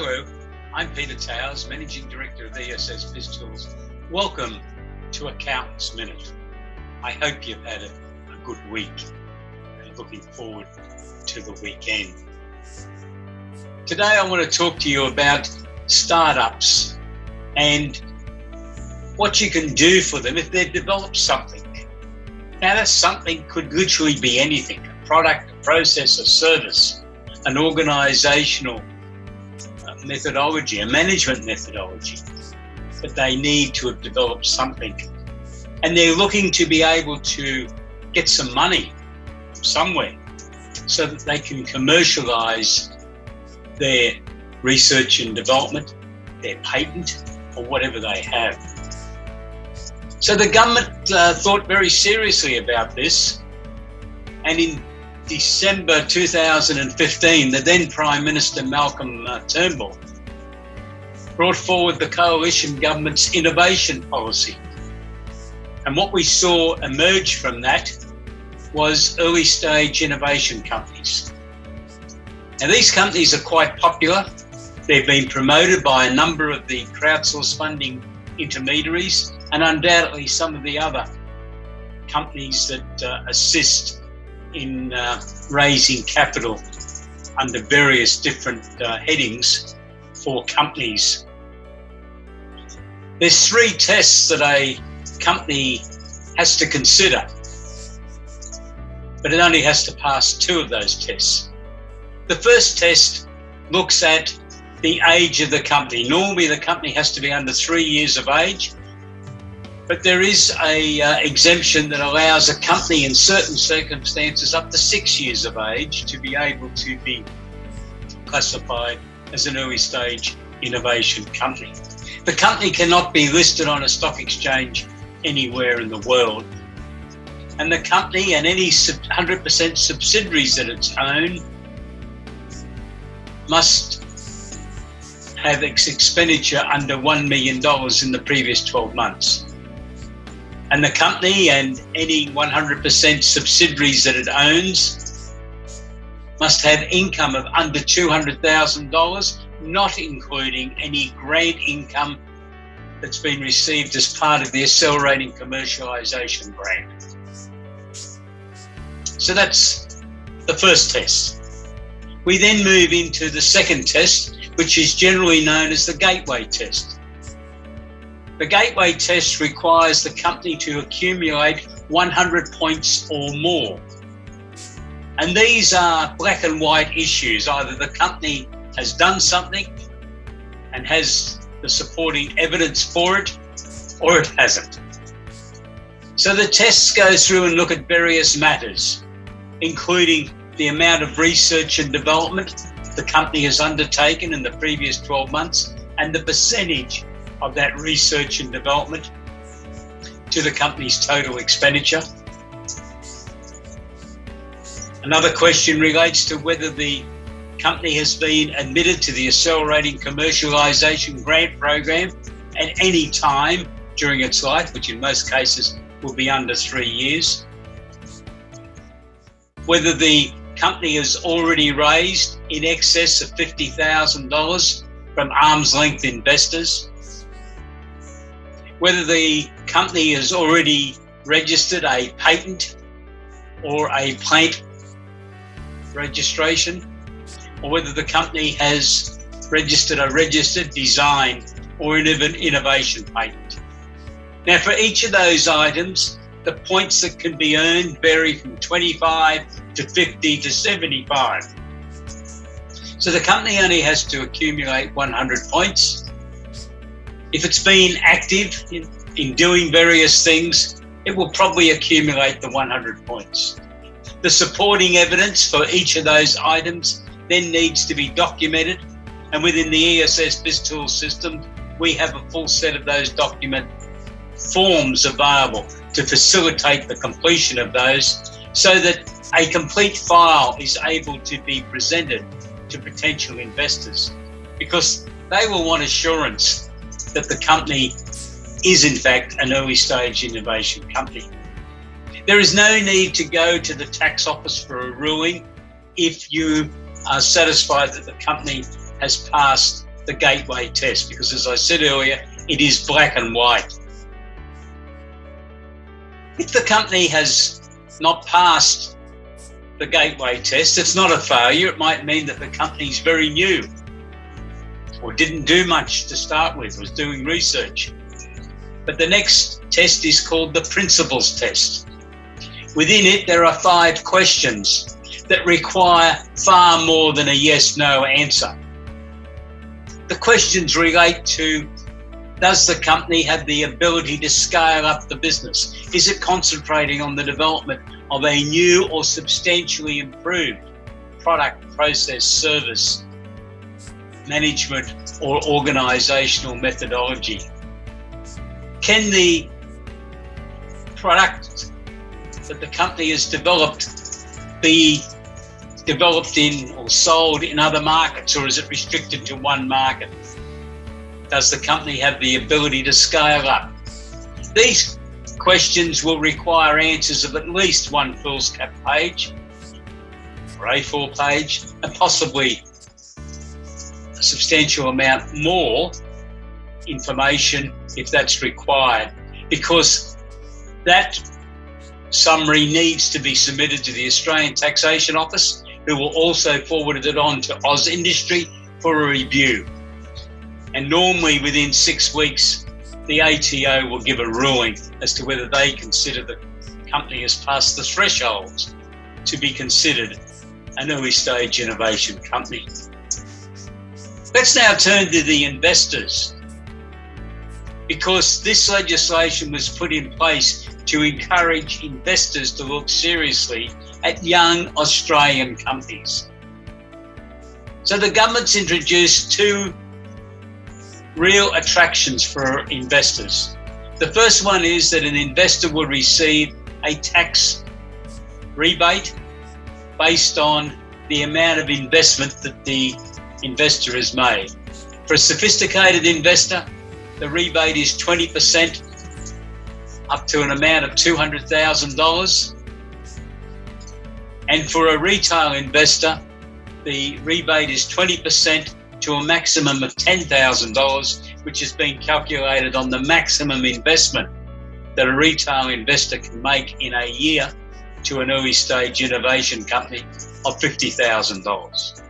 Hello, I'm Peter Towers, Managing Director of ESS BizTools. Welcome to Accountants Minute. I hope you've had a good week and looking forward to the weekend. Today I want to talk to you about startups and what you can do for them if they've developed something. Now that something could literally be anything, a product, a process, a service, an organisational methodology, a management methodology, but they need to have developed something. And they're looking to be able to get some money from somewhere so that they can commercialise their research and development, their patent, or whatever they have. So the government thought very seriously about this, and in December 2015, the then Prime Minister Malcolm Turnbull brought forward the coalition government's innovation policy. And what we saw emerge from that was early stage innovation companies. Now these companies are quite popular. They've been promoted by a number of the crowdsource funding intermediaries and undoubtedly some of the other companies that assist in raising capital under various different headings for companies. There's 3 tests that a company has to consider, but it only has to pass 2 of those tests. The first test looks at the age of the company. Normally the company has to be under 3 years of age, but there is a exemption that allows a company in certain circumstances up to 6 years of age to be able to be classified as an early stage innovation company. The company cannot be listed on a stock exchange anywhere in the world. And the company and any 100% subsidiaries that it's owned must have expenditure under $1 million in the previous 12 months. And the company and any 100% subsidiaries that it owns must have income of under $200,000, not including any grant income that's been received as part of the Accelerating Commercialisation Grant. So that's the first test. We then move into the second test, which is generally known as the Gateway Test. The Gateway Test requires the company to accumulate 100 points or more. And these are black and white issues. Either the company has done something and has the supporting evidence for it, or it hasn't. So the tests go through and look at various matters, including the amount of research and development the company has undertaken in the previous 12 months and the percentage of that research and development to the company's total expenditure. Another question relates to whether the company has been admitted to the Accelerating Commercialisation Grant Program at any time during its life, which in most cases will be under 3 years. Whether the company has already raised in excess of $50,000 from arm's length investors. Whether the company has already registered a patent or a plant registration, or whether the company has registered a registered design or an innovation patent. Now for each of those items, the points that can be earned vary from 25 to 50 to 75. So the company only has to accumulate 100 points. If it's been active in doing various things, it will probably accumulate the 100 points. The supporting evidence for each of those items then needs to be documented, and within the ESS BizTools system, we have a full set of those document forms available to facilitate the completion of those so that a complete file is able to be presented to potential investors, because they will want assurance that the company is in fact an early stage innovation company. There is no need to go to the tax office for a ruling if you are satisfied that the company has passed the gateway test, because as I said earlier, it is black and white. If the company has not passed the gateway test, it's not a failure. It might mean that the company's very new or didn't do much to start with, was doing research. But the next test is called the principles test. Within it, there are 5 questions that require far more than a yes/no answer. The questions relate to: does the company have the ability to scale up the business? Is it concentrating on the development of a new or substantially improved product, process, service, management, or organisational methodology? Can the product that the company has developed be developed in or sold in other markets, or is it restricted to one market? Does the company have the ability to scale up? These questions will require answers of at least one foolscap page or A4 page, and possibly a substantial amount more information if that's required, because that summary needs to be submitted to the Australian Taxation Office, who will also forward it on to AusIndustry for a review. And normally within 6 weeks, the ATO will give a ruling as to whether they consider the company has passed the thresholds to be considered an early stage innovation company. Let's now turn to the investors, because this legislation was put in place to encourage investors to look seriously at young Australian companies. So the government's introduced 2 real attractions for investors. The first one is that an investor will receive a tax rebate based on the amount of investment that the investor has made. For a sophisticated investor, the rebate is 20% up to an amount of $200,000. And for a retail investor, the rebate is 20% to a maximum of $10,000, which has been calculated on the maximum investment that a retail investor can make in a year to an early stage innovation company of $50,000.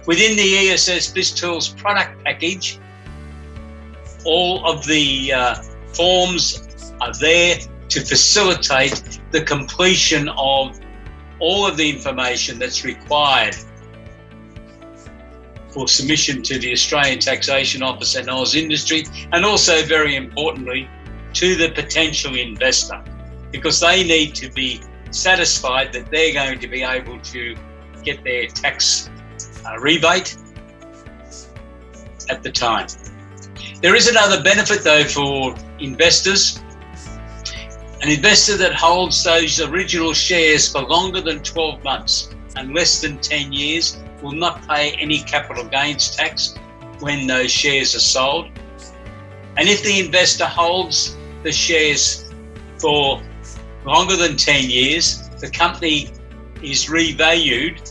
Within the ESS BizTools product package, all of the forms are there to facilitate the completion of all of the information that's required for submission to the Australian Taxation Office and AusIndustry, and also, very importantly, to the potential investor, because they need to be satisfied that they're going to be able to get their tax rebate at the time. There is another benefit though for investors. An investor that holds those original shares for longer than 12 months and less than 10 years will not pay any capital gains tax when those shares are sold. And if the investor holds the shares for longer than 10 years, the company is revalued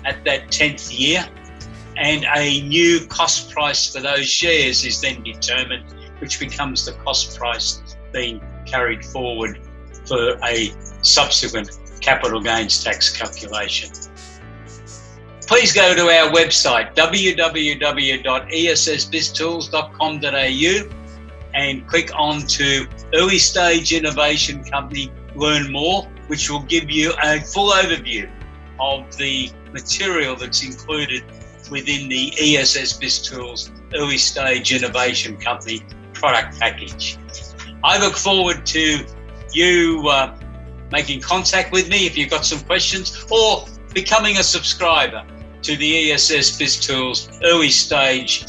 at that 10th year, and a new cost price for those shares is then determined, which becomes the cost price being carried forward for a subsequent capital gains tax calculation. Please go to our website, www.essbiztools.com.au, and click on to Early Stage Innovation Company Learn More, which will give you a full overview of the material that's included within the ESS BizTools Early Stage Innovation Company product package. I look forward to you making contact with me if you've got some questions, or becoming a subscriber to the ESS BizTools Early Stage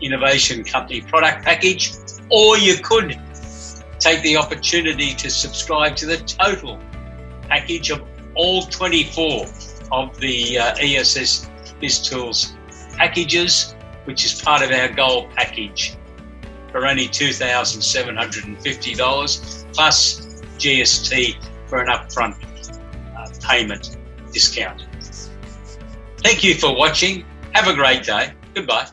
Innovation Company product package, or you could take the opportunity to subscribe to the total package of all 24 of the ESS BizTools packages, which is part of our gold package, for only $2,750 plus GST for an upfront payment discount. Thank you for watching, Have a great day. Goodbye.